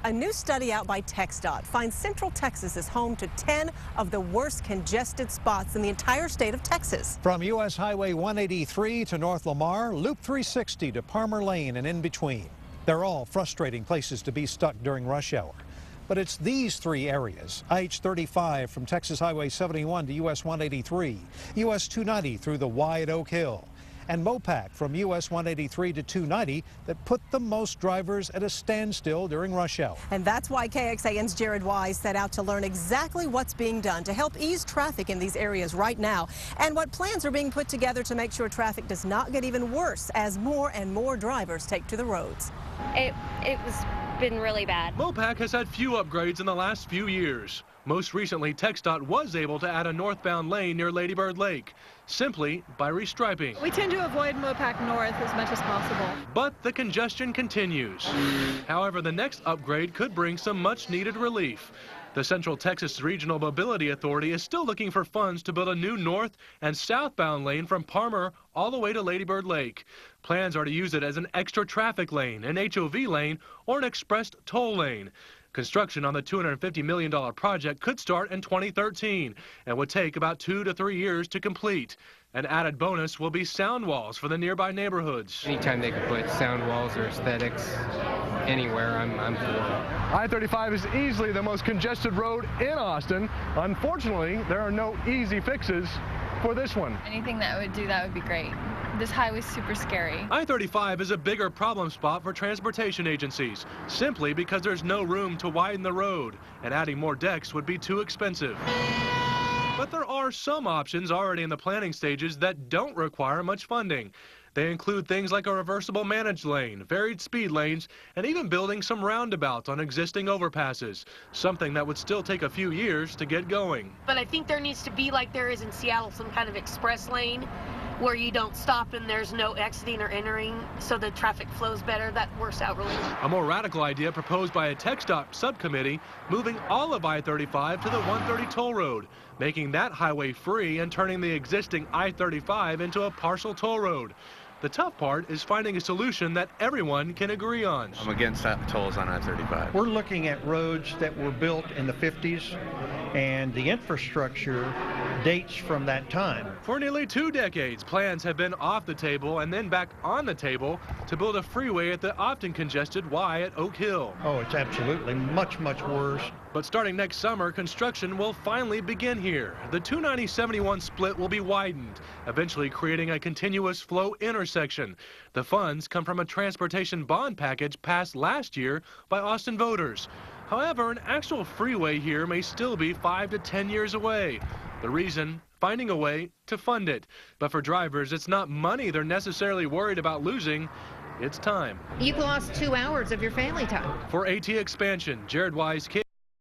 A new study out by TxDOT finds Central Texas is home to 10 of the worst congested spots in the entire state of Texas. From U.S. Highway 183 to North Lamar, Loop 360 to Palmer Lane and in between. They're all frustrating places to be stuck during rush hour. But it's these three areas, IH-35 from Texas Highway 71 to US 183, US 290 through the Y at Oak Hill, and MoPac from US 183 to 290 that put the most drivers at a standstill during rush hour. And that's why KXAN's Jarrod set out to learn exactly what's being done to help ease traffic in these areas right now, and what plans are being put together to make sure traffic does not get even worse as more and more drivers take to the roads. It was been really bad. MoPac has had few upgrades in the last few years. Most recently, TxDOT was able to add a northbound lane near Lady Bird Lake, simply by restriping. We tend to avoid MoPac North as much as possible. But the congestion continues. However, the next upgrade could bring some much-needed relief. The Central Texas Regional Mobility Authority is still looking for funds to build a new north and southbound lane from Palmer all the way to Lady Bird Lake. Plans are to use it as an extra traffic lane, an HOV lane, or an express toll lane. Construction on the $250 million project could start in 2013 and would take about 2 to 3 years to complete. An added bonus will be sound walls for the nearby neighborhoods. Anytime they can put sound walls or aesthetics anywhere, I'm for. I-35 is easily the most congested road in Austin. Unfortunately, there are no easy fixes for this one. Anything that would do that would be great. This highway's super scary. I-35 is a bigger problem spot for transportation agencies, simply because there's no room to widen the road, and adding more decks would be too expensive. But there are some options already in the planning stages that don't require much funding. They include things like a reversible managed lane, varied speed lanes, and even building some roundabouts on existing overpasses, something that would still take a few years to get going. But I think there needs to be, like there is in Seattle, some kind of express lane where you don't stop and there's no exiting or entering, so the traffic flows better. That works out really well. A more radical idea proposed by a TxDOT subcommittee, moving all of I-35 to the 130 toll road, making that highway free and turning the existing I-35 into a partial toll road. The tough part is finding a solution that everyone can agree on. I'm against tolls on I-35. We're looking at roads that were built in the 50s, and the infrastructure dates from that time. For nearly 2 decades, plans have been off the table and then back on the table to build a freeway at the often congested Y at Oak Hill. Oh, it's absolutely much, much worse. But starting next summer, construction will finally begin here. The 290-71 split will be widened, eventually creating a continuous flow intersection. The funds come from a transportation bond package passed last year by Austin voters. However, an actual freeway here may still be 5 to 10 years away. The reason? Finding a way to fund it. But for drivers, it's not money they're necessarily worried about losing. It's time. You've lost 2 hours of your family time. For ATXpansion, Jarrod,